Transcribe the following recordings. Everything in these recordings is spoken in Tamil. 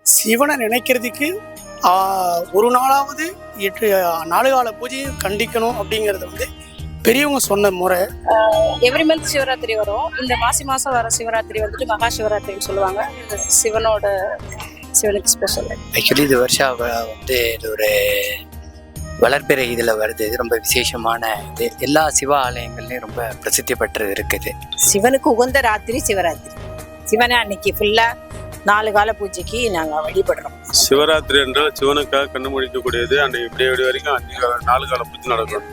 சிவனை நினைக்கிறதுக்கு ஒரு நாளாவது 8 4 கால பூஜையும் கண்டிக்கணும் அப்படிங்கிறது வந்து பெரியவங்க சொன்ன முறை. எவ்ரி மந்த் சிவராத்திரி வரும். இந்த மாசம் வர சிவராத்திரி வந்துட்டு மகா சிவராத்திரின்னு சொல்லுவாங்க. சிவனுக்கு ஸ்பெஷல். ஆக்சுவலி இது வருஷம் வந்து இது ஒரு வளர்பிறை இதில் வருது. இது ரொம்ப விசேஷமான இது. எல்லா சிவ ஆலயங்கள்லையும் ரொம்ப பிரசித்தி பெற்று இருக்குது. சிவனுக்கு உகந்த ராத்திரி சிவராத்திரி. சிவனை அன்னைக்கு ஃபுல்லா 4 கால பூஜைக்கு நாங்கள் வழிபடுறோம். சிவராத்திரி என்றால் சிவனுக்காக கண்ணு முடிக்கக்கூடியது. அன்னைக்கு இப்படி வரைக்கும் 4 கால பூஜை நடக்கும்.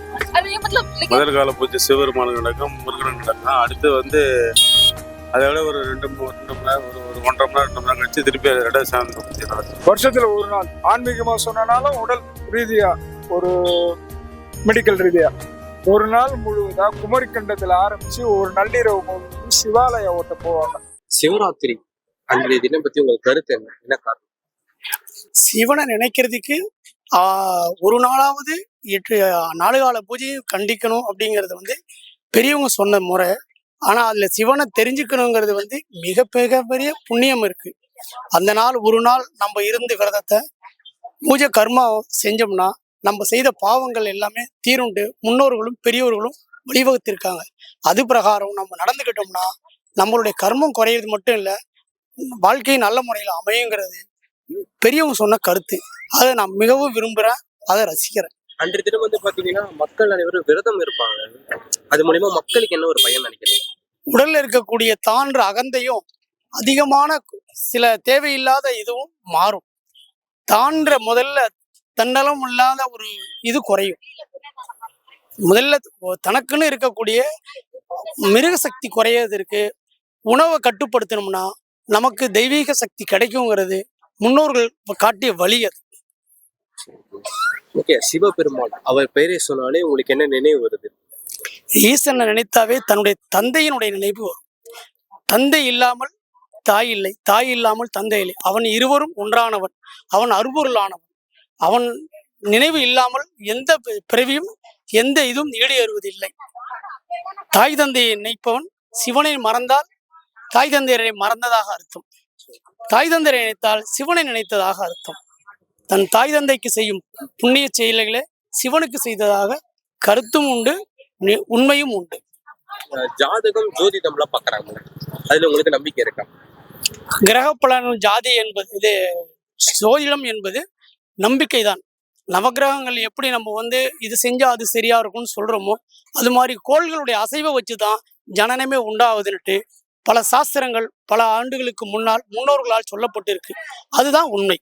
முதல் கால பூஜை சிவபெருமானுக்கு நடக்கும், முருகனுக்கு நடக்கும். அடுத்து வந்து அதை விட ஒரு 2 மணி நேரம், ஒரு 1.5 மணி நேரம் 2 மணி நேரம் கழிச்சு திருப்பி அதை விட சார்ந்த பூஜை நடக்கும். வருஷத்துல ஒரு நாள் ஆன்மீகமா சொன்னாலும் உடல் ரீதியா ஒரு மெடிக்கல் ரீதியா ஒரு நாள் முழுவதா குமரிக்கண்டத்துல ஆரம்பிச்சு ஒரு நள்ளிரவு சிவாலய ஓட்ட போவாங்க. சிவராத்திரி அன்றைய தினம் பத்தி உங்களுக்கு கருத்து என்ன காரணம்? சிவனை நினைக்கிறதுக்கு ஒரு நாளாவது 4 கால பூஜையும் கண்டிக்கணும் அப்படிங்கிறது வந்து பெரியவங்க சொன்ன முறை. ஆனா அதுல சிவனை தெரிஞ்சுக்கணுங்கிறது வந்து மிக பெரிய புண்ணியம் இருக்கு. அந்த நாள் ஒரு நாள் நம்ம இருந்து விரதத்தை பூஜை கர்மா செஞ்சோம்னா நம்ம செய்த பாவங்கள் எல்லாமே தீருண்டு முன்னோர்களும் பெரியவர்களும் வழிவகுத்திருக்காங்க. அது பிரகாரம் நம்ம நடந்துக்கிட்டோம்னா நம்மளுடைய கர்மம் குறையிறது மட்டும் இல்லை, வாழ்க்கை நல்ல முறையில் அமையுங்கிறது பெரியவங்க சொன்ன கருத்து. அதை நான் மிகவும் விரும்புகிறேன், அதை ரசிக்கிறேன். அன்றைய தினம் வந்து பாத்தீங்கன்னா மக்கள் அனைவரும் விரதம் இருப்பாங்க. அது மூலியமா மக்களுக்கு என்ன ஒரு பயன் நினைக்கிறேன்? உடல்ல இருக்கக்கூடிய தான்ற அகந்தையும் அதிகமான சில தேவையில்லாத இதுவும் மாறும். தான்ற முதல்ல தன்னலம் இல்லாத ஒரு இது குறையும். முதல்ல தனக்குன்னு இருக்கக்கூடிய மிருக சக்தி குறையறதுக்கு உணவை கட்டுப்படுத்தணும்னா நமக்கு தெய்வீக சக்தி கிடைக்குங்கிறது முன்னோர்கள் காட்டிய வழி. அது ஓகே. சிவபெருமான் அவர் பெயரை சொன்னாலே உங்களுக்கு என்ன நினைவு வருது? ஈசனை நினைத்தாவே தன்னுடைய தந்தையினுடைய நினைவு வரும். தந்தை இல்லாமல் தாய் இல்லை, தாய் இல்லாமல் தந்தை இல்லை. அவன் இருவரும் ஒன்றானவன், அவன் அருபொருளானவன். அவன் நினைவு இல்லாமல் எந்த பிறவியும் எந்த இதுவும் ஈடேறுவதில்லை. தாய் தந்தையை நினைப்பவன் சிவனை மறந்தால் தாய் தந்தையரை மறந்ததாக அர்த்தம். தாய் தந்தையரை நினைத்தால் சிவனை நினைத்ததாக அர்த்தம். தன் தாய் தந்தைக்கு செய்யும் புண்ணிய செயல்களை சிவனுக்கு செய்ததாக கருத்தும் உண்டு, உண்மையும் உண்டு. ஜாதகம் ஜோதிடம்லாம் பார்க்கறாங்க, அதுல உங்களுக்கு நம்பிக்கை இருக்கா? கிரக பலனும் ஜாதி என்பது இது ஜோதிடம் என்பது நம்பிக்கை தான். நவகிரகங்கள் எப்படி நம்ம வந்து இது செஞ்சா அது சரியா இருக்கும்னு சொல்றோமோ அது மாதிரி கோள்களுடைய அசைவை வச்சுதான் ஜனனமே உண்டாவதுன்னுட்டு பல சாஸ்திரங்கள் பல ஆண்டுகளுக்கு முன்னால் முன்னோர்களால் சொல்லப்பட்டிருக்கு. அதுதான் உண்மை.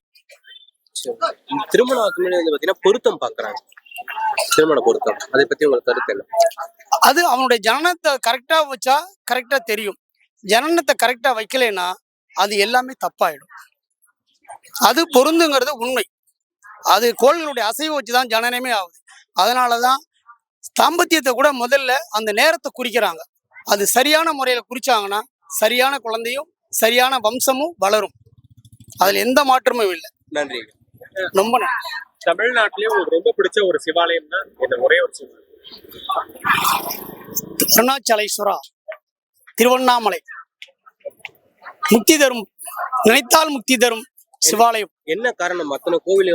திருமணத்துக்கு முன்னாடி வந்து பாத்தீங்கன்னா பொருத்தம் பாக்குறாங்க, திருமண பொருத்தம். அதை பத்தி உங்களுக்கு கருத்து என்ன? அது அவனுடைய ஜனனத்தை கரெக்டா வச்சா கரெக்டா தெரியும். ஜனனத்தை கரெக்டா வைக்கலைன்னா அது எல்லாமே தப்பாயிடும். அது பொருந்துங்கிறது உண்மை. அது கோள்களுடைய அசைவை வச்சுதான் ஜனனமே ஆகுது. அதனாலதான் தாம்பத்தியத்தை கூட முதல்ல அந்த நேரத்தை குறிக்கிறாங்க. அது சரியான முறையில குறிச்சாங்கன்னா சரியான குழந்தையும் சரியான வம்சமும் வளரும். அதுல எந்த மாற்றமும் இல்லை. நன்றி. ரொம்ப நன்றி. தமிழ்நாட்டிலேயே உங்களுக்கு ரொம்ப பிடிச்ச ஒரு சிவாலயம் தான் இந்த ஒரே ஒரு சிவாலயம்? அருணாச்சலேஸ்வரா, திருவண்ணாமலை. முக்தி தரும், நினைத்தால் முக்தி தரும் சிவாலயம். என்ன காரணம் அத்தனை கோவில்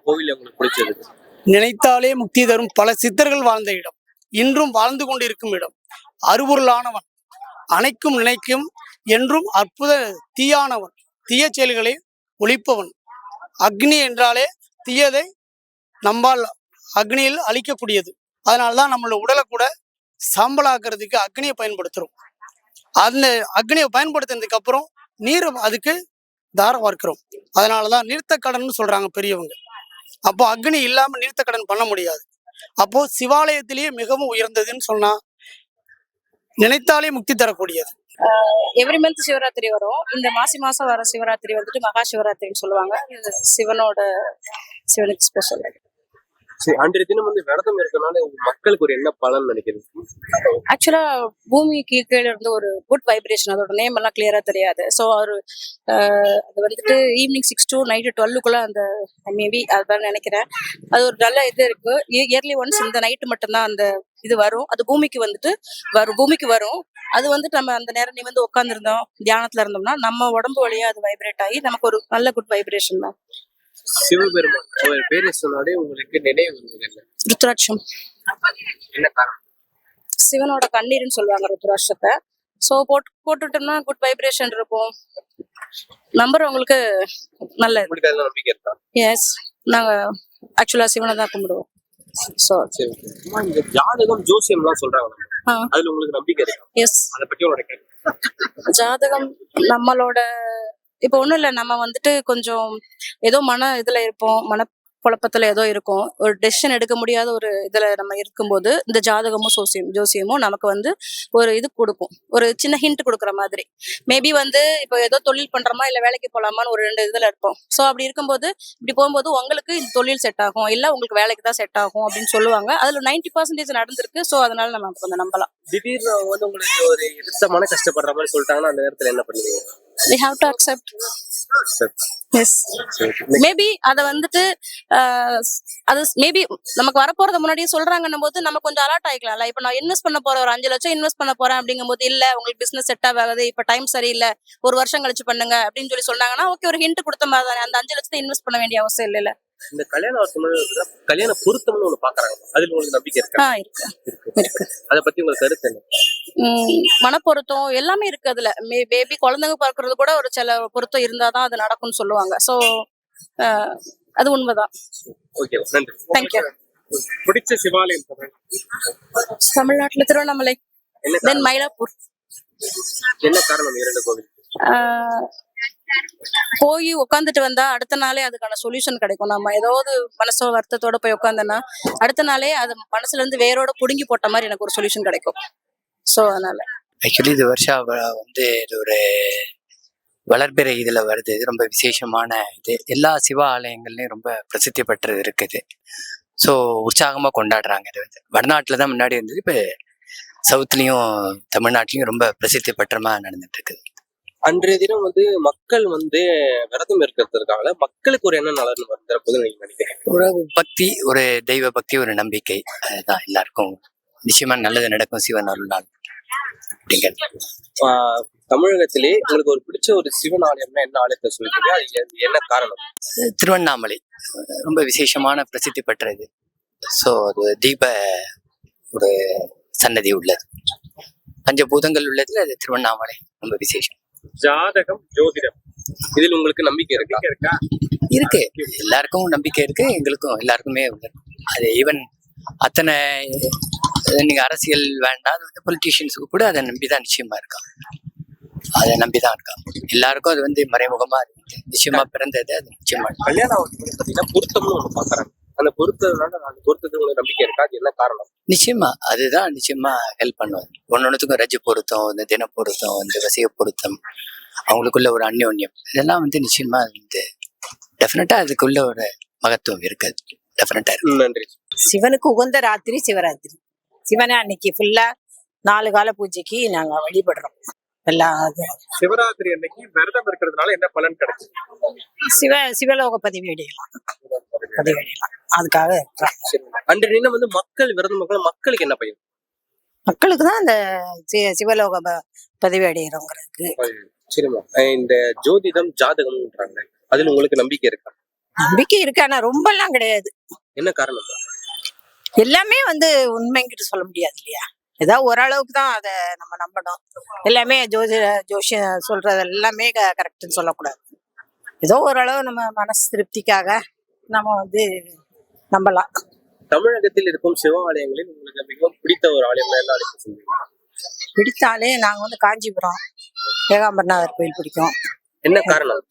கோவில் உங்களுக்கு பிடிச்சது? நினைத்தாலே முக்தி தரும் பல சித்தர்கள் வாழ்ந்த இடம், இன்றும் வாழ்ந்து கொண்டிருக்கும் இடம். அருபொருளானவன், அனைக்கும் நினைக்கும் என்றும் அற்புத தீயானவன், தீய செயல்களை ஒழிப்பவன். அக்னி என்றாலே தீயதை நம்பால் அக்னியில் அழிக்கக்கூடியது. அதனால்தான் நம்மளோட உடலை கூட சாம்பலாக்குறதுக்கு அக்னியை பயன்படுத்துறோம். அந்த அக்னியை பயன்படுத்தினதுக்கு அப்புறம் நீர் அதுக்கு தாரம் வார்க்கிறோம். அதனாலதான் நீர்த்தக்கடன் சொல்றாங்க பெரியவங்க. அப்போ அக்னி இல்லாம நீர்த்தக்கடன் பண்ண முடியாது. அப்போ சிவாலயத்திலேயே மிகவும் உயர்ந்ததுன்னு சொன்னா நினைத்தாலே முக்தி தரக்கூடியது. எவ்ரி மந்த் சிவராத்திரி வரும். இந்த மாசம் வர சிவராத்திரி வந்துட்டு மகா சிவராத்திரின்னு சொல்லுவாங்க. சிவனுக்கு ஸ்பெஷல். சரி, அன்றைய தினம் வந்து விரதம் இருக்கனால மக்களுக்கு ஒரு என்ன பலன் நினைக்கிறீங்க? ஆக்சுவலா பூமிக்கு கீழே இருந்து ஒரு குட் வைப்ரேஷன், அதோட நேம் எல்லாம் கிளியரா தெரியாது. ஸோ அது வந்துட்டு ஈவினிங் 6 to நைட்டு 12க்குள்ள அந்த மேபி அதுதான் நினைக்கிறேன். அது ஒரு நல்ல இது இருக்கு. இயர்லி ஒன்ஸ் இந்த நைட்டு மட்டும்தான் அந்த இது வரும். அது பூமிக்கு வரும். அது வந்துட்டு நம்ம அந்த நேரம் நீ வந்து உட்காந்துருந்தோம் தியானத்துல இருந்தோம்னா நம்ம உடம்பு வழியா அது வைப்ரேட் ஆகி நமக்கு ஒரு நல்ல குட் வைப்ரேஷன் தான். சிவபெருமான் அவர் பேரை சொன்னாலே உங்களுக்கு நினைவு வருவது என்ன? ருத்ராட்சம். என்ன காரணம்? சிவனோட கண்ணீர்னு சொல்லுவாங்க ருத்ராட்சத்தை. ஸோ போட்டுட்டோம்னா குட் வைப்ரேஷன் இருக்கும். நம்புறவங்களுக்கு நல்லது. உங்களுக்கு அதுல நம்பிக்கை இருக்கா? எஸ், நாங்க ஆக்சுவலா சிவனை தான் கும்பிடுவோம். ஸோ சரி. அம்மா, இந்த ஜாதகம் ஜோசியம் எல்லாம் சொல்றாங்க, அதுல உங்களுக்கு நம்பிக்கை இருக்கா? எஸ், அதை பத்தி உங்களோட கேள்வி. ஜாதகம் நம்மளோட இப்போ ஒண்ணும் இல்லை, நம்ம வந்துட்டு கொஞ்சம் ஏதோ இதுல இருப்போம், குழப்பத்துல ஏதோ இருக்கும், ஒரு டெசிஷன் எடுக்க முடியாத ஒரு இதுல நம்ம இருக்கும்போது இந்த ஜாதகமும் ஜோசியமும் நமக்கு வந்து ஒரு இது கொடுக்கும், ஒரு சின்ன ஹிண்ட் கொடுக்குற மாதிரி. மேபி வந்து இப்போ ஏதோ தொழில் பண்றோமா இல்ல வேலைக்கு போலாமான்னு ஒரு 2 இதுல இருப்போம். ஸோ அப்படி இருக்கும்போது இப்படி போகும்போது உங்களுக்கு இந்த தொழில் செட் ஆகும், இல்ல உங்களுக்கு வேலைக்கு தான் செட் ஆகும் அப்படின்னு சொல்லுவாங்க. அதுல 90% நடந்திருக்கு. ஸோ அதனால நம்ம கொஞ்சம் நம்பலாம். திடீர்னு அவங்க வந்து உங்களுக்கு ஒரு எதிர்த்தமான கஷ்டப்படுற மாதிரி சொல்லிட்டாங்கன்னா அந்த நேரத்துல என்ன பண்ணுவீங்க? We have to accept. Yes. Maybe அத வந்துட்டு அது மேபி நமக்கு வரப்போறத முன்னாடியே சொல்றாங்கன்னும் போது நம்ம கொஞ்சம் அலர்ட் ஆயிக்கலாம்ல. இப்ப நான் இன்வெஸ்ட் பண்ண போறேன், ஒரு 5 லட்சம் இன்வெஸ்ட் பண்ண போறேன் அப்படிங்கும்போது, இல்ல உங்களுக்கு பிசினஸ் செட் ஆகாது, இப்ப டைம் சரியில்லை, ஒரு வருஷம் கழிச்சு பண்ணுங்க அப்படின்னு சொன்னாங்கன்னா ஓகே, ஒரு ஹிண்ட் கொடுத்த மாதிரி தானே. அந்த 5 லட்சத்தை இன்வெஸ்ட் பண்ண வேண்டிய அவசியம் இல்லைல்ல. இந்த கல்யாண பொருத்தம்னு ஒண்ணு பாக்குறாங்க, அதுல உங்களுக்கு நம்பிக்கை இருக்கா? இருக்கு. அத பத்தி உங்களுக்கு கருத்து என்ன? மனப்பொருத்தம் எல்லாமே இருக்கு அதுல. பேபி குழந்தைங்க பிறக்கிறது கூட ஒரு சில பொருத்தம் இருந்தாதான் அது நடக்கும்னு சொல்லுவாங்க. சோ அது உண்மைதான். ஓகே, நன்றி. தேங்க்யூ. பிடிச்ச சிவாலயம் தமிழ்நாட்டுல திருவண்ணாமலை, தென் மயிலாப்பூர். என்ன காரணம் 2 கோவில்? போய் உட்காந்துட்டு வந்தா அடுத்த நாளே அதுக்கான சொல்யூஷன் கிடைக்கும். நம்ம ஏதாவது மனசோ வருத்தத்தோட போய் உட்காந்தோன்னா அடுத்த நாளே அது மனசுல இருந்து வேரோட புடுங்கி போட்ட மாதிரி எனக்கு ஒரு சொல்யூஷன் கிடைக்கும். ஸோ அதனால ஆக்சுவலி இது வருஷம் வந்து இது ஒரு வளர்பிறை இதுல வருது. இது ரொம்ப விசேஷமான இது. எல்லா சிவ ஆலயங்கள்லயும் ரொம்ப பிரசித்தி பெற்றது இருக்குது. ஸோ உற்சாகமா கொண்டாடுறாங்க. இது வந்து வடநாட்டுல தான் முன்னாடி இருந்தது, இப்போ சவுத்லயும் தமிழ்நாட்டிலையும் ரொம்ப பிரசித்தி பெற்றமா நடந்துட்டு இருக்குது. அன்றைய தினம் வந்து மக்கள் வந்து விரதம் இருக்கிறதுக்காக மக்களுக்கு ஒரு என்ன நலன் வந்துறப்போது நீங்க நினைக்கிறீங்க? ஒரு பக்தி, ஒரு தெய்வ பக்தி, ஒரு நம்பிக்கை, அதுதான் எல்லாருக்கும் நிச்சயமா நல்லது நடக்கும் சிவன் அருள்நாள் அப்படிங்கிறது. தமிழகத்திலே உங்களுக்கு ஒரு பிடிச்ச ஒரு சிவன் ஆலயம்னா என்ன ஆலயத்தை சொல்றீங்க? அது என்ன காரணம்? திருவண்ணாமலை ரொம்ப விசேஷமான பிரசித்தி பெற்றது. ஸோ அது தீப ஒரு சன்னதி உள்ளது, பஞ்சபூதங்கள் உள்ளதுல அது திருவண்ணாமலை ரொம்ப விசேஷம். ஜாதகம், ஜோதிடம், இதில் உங்களுக்கு நம்பிக்கை இருக்கா? இருக்கு, எல்லாருக்கும் நம்பிக்கை இருக்கு, எங்களுக்கும் எல்லாருக்குமே உள்ளது. அது ஈவன் அத்தனை நீங்க அரசியல் வேண்டாம், அது வந்து பொலிட்டீஷியன்ஸுக்கு கூட அதை நம்பிதான் நிச்சயமா இருக்கான், அதை நம்பிதான் இருக்கான். எல்லாருக்கும் அது வந்து மறைமுகமா இருக்கு, நிச்சயமா பிறந்தது அது நிச்சயமா. கல்யாணம் பார்த்தீங்கன்னா பொருத்தம்னு ஒண்ணு பாக்குறாங்க, அந்த பொருத்தத்துக்கு உங்களுக்கு நம்பிக்கை இருக்கா? அது என்ன காரணம்? நிச்சயமா அதுதான் நிச்சயமா ஹெல்ப் பண்ணுவாங்க. ஒன்னொன்னுக்கும் ரஜ பொருத்தம், இந்த தின பொருத்தம், இந்த வசிய பொருத்தம், அவங்களுக்குள்ள ஒரு அந்யோன்யம், இதெல்லாம் வந்து நிச்சயமா வந்து டெஃபினட்டா அதுக்குள்ள ஒரு மகத்துவம் இருக்குது, டெஃபினட்டா இருக்கு. நன்றி. சிவனுக்கு உகந்த ராத்திரி சிவராத்திரி. சிவனை அன்னைக்கு ஃபுல்லா 4 கால பூஜைக்கு நாங்க வழிபடுறோம். எல்லாம் சிவராத்திரி அன்னைக்கு விரதம் இருக்கிறதுனால என்ன பலன் கிடைக்கும்? சிவலோக பதிவேடிக்கலாம். அதுக்காக அன்றைய தினம் வந்து மக்கள் விரதம் மக்களுக்கு என்ன பயன்? மக்களுக்கு தான் அந்த சிவலோக பதிவு அடைகிறோங்கிறதுக்கு. சரிம்மா, இந்த ஜோதிடம் ஜாதகம்ன்றாங்க, அதுல உங்களுக்கு நம்பிக்கை இருக்கா? நம்பிக்கை இருக்கு, ஆனா ரொம்ப எல்லாம் கிடையாது. என்ன காரணம்? எல்லாமே வந்து உண்மைங்கிட்டு சொல்ல முடியாது இல்லையா, ஏதாவது ஓரளவுக்கு தான் அதை நம்ம நம்பணும். எல்லாமே ஜோசியம் சொல்றது எல்லாமே கரெக்ட்னு சொல்லக்கூடாது. ஏதோ ஓரளவு நம்ம மனசு திருப்திக்காக நம்ம வந்து நம்பலாம். தமிழகத்தில் இருக்கும் சிவ ஆலயங்களில் உங்களுக்கு மிகவும் பிடித்த ஒரு ஆலயம் என்ன ஆலயம் சொல்லுவீங்க? பிடித்தாலே நாங்க வந்து காஞ்சிபுரம் ஏகாம்பரநாதர் கோயில் பிடிக்கும். என்ன காரணம்?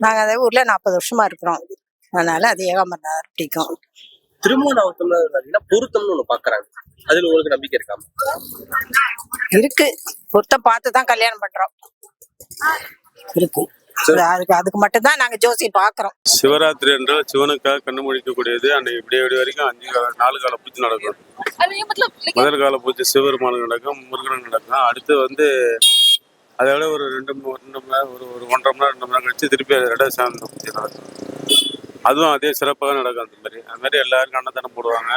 நாங்க அந்த ஊர்ல 40 வருஷமா இருக்கிறோம், அதனால அது ஏகாம்பரநாதர் பிடிக்கும். திருமணம் பொருத்தம்னு ஒண்ணு பாக்குறாங்க, அதுல உங்களுக்கு நம்பிக்கை இருக்காம? இருக்கு, பொருத்தம் பார்த்துதான் கல்யாணம் பண்றோம். இருக்கு. அதுக்கு மட்டும்தான் நாங்க ஜோசி பாக்குறோம். சிவராத்திரி என்றால் சிவனுக்காக கண்ணு முழிக்கக்கூடியது. அன்னைக்கு விடிய வரைக்கும் 4 கால பூஜை நடக்கும். முதல் கால பூஜை சிவபெருமானுக்கு நடக்கும், முருகனுக்கு நடக்கும். அடுத்து வந்து அதை விட ஒரு 2 மணி நேரம், ஒரு 1.5 மணி நேரம் 2 மணி நேரம் கழிச்சு திருப்பி அது 2வது சாமி பூஜை நடக்கும். அதுவும் அதே சிறப்பாக நடக்கும். அந்த மாதிரி எல்லாருக்கும் அன்னதானம் போடுவாங்க,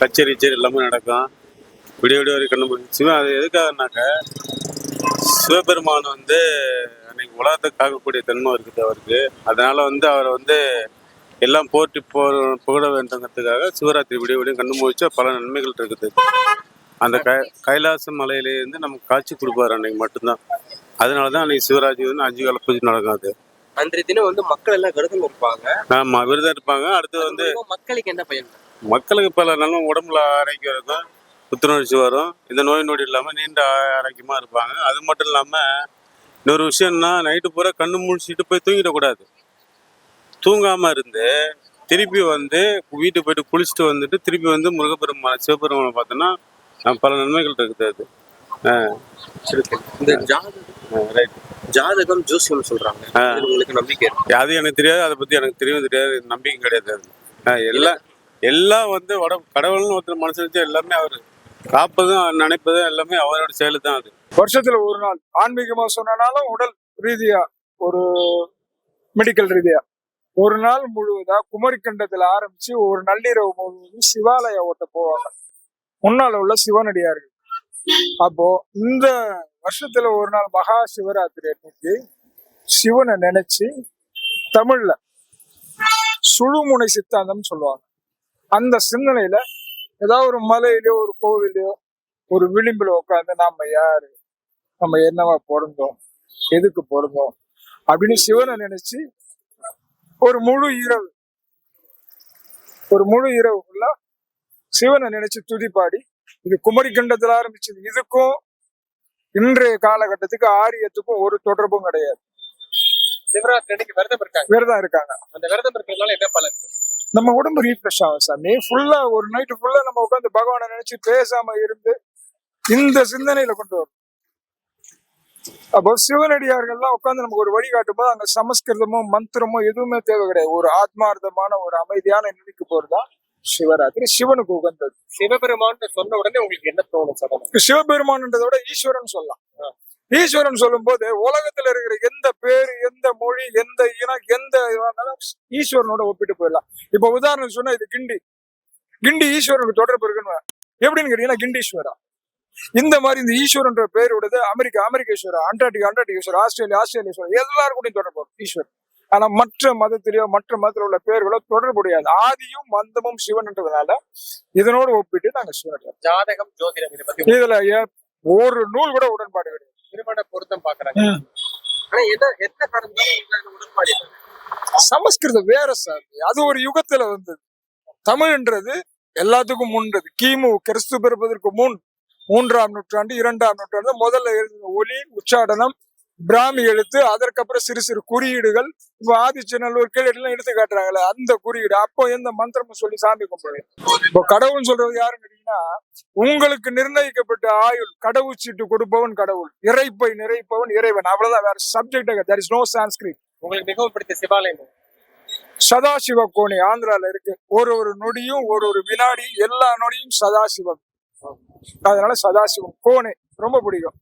கச்சேரி எல்லாமே நடக்கும். விடிய வரைக்கும் கண்ணு முழிச்சு சிவன். அது எதுக்காகனாக்க சிவபெருமான் வந்து அன்னைக்கு உலகத்தை காக்கக்கூடிய தன்மை இருக்குது அவருக்கு. அதனால வந்து அவரை வந்து எல்லாம் போற்றி புகழ வேண்டுங்கிறதுக்காக சிவராத்திரி விடிய கண்ணு முழிச்சா பல நன்மைகள் இருக்குது. அந்த கைலாச மலையிலேருந்து நமக்கு காட்சி கொடுப்பாரு அன்னைக்கு மட்டும்தான். அதனாலதான் அன்னைக்கு சிவராத்திரி வந்து 5 கால பூஜை நடக்கும். அது அன்றைய தினம் வந்து மக்கள் எல்லாம் விரதம் இருப்பாங்க. ஆமா, விரதம் இருப்பாங்க. அடுத்து வந்து மக்களுக்கு என்ன பயன்? மக்களுக்கு பல நல்ல உடம்புல ஆரோக்கியம் இருக்கும், புத்துணர்ச்சி வரும், இந்த நோய் நொடி இல்லாம நீண்ட ஆரோக்கியமா இருப்பாங்க. அது மட்டும் இல்லாம இன்னொரு விஷயம்னா, நைட்டு பூரா கண்ணு முழிச்சிட்டு போய் தூங்கிடக்கூடாது. தூங்காம இருந்து திருப்பி வந்து வீட்டுக்கு போயிட்டு குளிச்சுட்டு வந்துட்டு திருப்பி வந்து முருகப்பெருமான சிவபெருமானை பார்த்தோன்னா பல நன்மைகள் இருக்குது. அது இந்த ஜாதகம் ஜோசியம் சொல்றாங்க, உங்களுக்கு நம்பிக்கை இருக்கு? அது எனக்கு தெரியாது, அதை பத்தி எனக்கு தெரியாது, நம்பிக்கை கிடையாது. அது எல்லாம் வந்து கடவுள்னு ஒருத்தர் மனசு வச்சு எல்லாமே அவர் காப்பதும் நினைப்பதும் எல்லாமே அவரோட செயலு தான். அது வருஷத்துல ஒரு நாள் ஆன்மீகமா சொன்னாலும் உடல் ரீதியா ஒரு மெடிக்கல் ரீதியா ஒரு நாள் முழுவதா குமரிக்கண்டத்துல ஆரம்பிச்சு ஒரு நள்ளிரவு முழுவதும் சிவாலய ஓட்ட போவாங்க முன்னால உள்ள சிவனடியார்கள். அப்போ இந்த வருஷத்துல ஒரு நாள் மகா சிவராத்திரி அன்னைக்கு சிவனை நினைச்சு தமிழ்ல சுழுமுனை சித்தாந்தம் சொல்லுவாங்க. அந்த சிந்தனையில ஏதாவது ஒரு மலையிலயோ ஒரு கோவிலையோ ஒரு விளிம்புல உட்காந்து நாம யாரு, நம்ம என்னவா பிறந்தோம், எதுக்கு பிறந்தோம் அப்படின்னு சிவனை நினைச்சு ஒரு முழு இரவுக்குள்ள சிவனை நினைச்சு துதிப்பாடி, இது குமரிக்கண்டத்துல ஆரம்பிச்சது. இதுக்கும் இன்றைய காலகட்டத்துக்கு ஆரியத்துக்கும் ஒரு தொடர்பும் கிடையாது. சிவராத்திரி அன்னைக்கு விரதம் இருக்காங்க. அந்த விரதம் இருக்கிறதுனால என்ன பலன்? நம்ம உடம்பு ரீஃப்ரெஷ் ஆகும் சாமி. ஃபுல்லா ஒரு நைட்டு ஃபுல்லா நம்ம உட்காந்து பகவானை நினைச்சு பேசாம இருந்து இந்த சிந்தனையில கொண்டு வரும். அப்போ சிவனடியார்கள்லாம் உட்காந்து நமக்கு ஒரு வழிகாட்டும் போது அங்க சமஸ்கிருதமோ மந்திரமோ எதுவுமே தேவை கிடையாது. ஒரு ஆத்மார்த்தமான ஒரு அமைதியான நிலைக்கு போறதுதான் சிவராத்திரி. சிவனுக்கு உகந்தது. சிவபெருமான் சொன்ன உடனே உங்களுக்கு என்ன தோணும்? சிவபெருமான்ன்றதை விட ஈஸ்வரன் சொல்லலாம். ஈஸ்வரன் சொல்லும் போது உலகத்துல இருக்கிற எந்த பேரு, எந்த மொழி, எந்த இனம், எந்த ஈஸ்வரனோட ஒப்பிட்டு போயிடலாம். இப்ப உதாரணம் சொன்னா இது கிண்டி ஈஸ்வரனுக்கு தொடர்பு இருக்குன்னு எப்படின்னு கேட்டீங்கன்னா கிண்டீஸ்வரா. இந்த மாதிரி இந்த ஈஸ்வரன்ற பேர் விடுது அமெரிக்க ஈஸ்வரா, அண்டார்டிகா ஈஸ்வரா, ஆஸ்திரேலியா ஈஸ்வரா, எல்லாரும் கூட தொடர்பு ஈஸ்வரன். ஆனா மற்ற மதத்திலேயோ மற்ற மதத்துல உள்ள பேர்களோ தொடர்புடையாது. ஆதியும் மந்தமும் சிவன்ன்றதுனால இதனோடு ஒப்பிட்டு நாங்க சிவன். ஜாதகம் ஜோதிடம் இதுல ஒரு நூல் கூட உடன்பாடு கிடையாது. திருமண பொருத்தம் பாக்குறாங்க. உடன்பாடு சமஸ்கிருதம் வேற சார், அது ஒரு யுகத்துல வந்தது. தமிழ்ன்றது எல்லாத்துக்கும் முன்றது. கிமு கிறிஸ்து பிறப்பதற்கு முன் 3ஆம் நூற்றாண்டு 2ஆம் நூற்றாண்டு முதல்ல எழுதின ஒலி உச்சாடனம் பிராமி எழுத்து, அதற்கப்புறம் சிறு சிறு குறியீடுகள். இப்ப ஆதிச்சநல்லூர் கீழெல்லாம் எடுத்து காட்டுறாங்களே அந்த குறியீடு. அப்போ எந்த மந்திரமும் சொல்லி சாமி கும்பிடுது. இப்போ கடவுள் சொல்றது யாருன்னு கேட்டீங்கன்னா, உங்களுக்கு நிர்ணயிக்கப்பட்ட ஆயுள் கடவுச்சீட்டு கொடுப்பவன் கடவுள், இறைப்பை நிறைப்பவன் இறைவன். அவ்வளவுதான், வேற subject. there is no Sanskrit. உங்களுக்கு மிகவும் பிடித்த சிவாலயம் சதாசிவ கோணி ஆந்திரால இருக்கு. ஒரு நொடியும் ஒரு வினாடி எல்லா நொடியும் சதாசிவம். அதனால சதாசிவம் கோணி ரொம்ப பிடிக்கும்.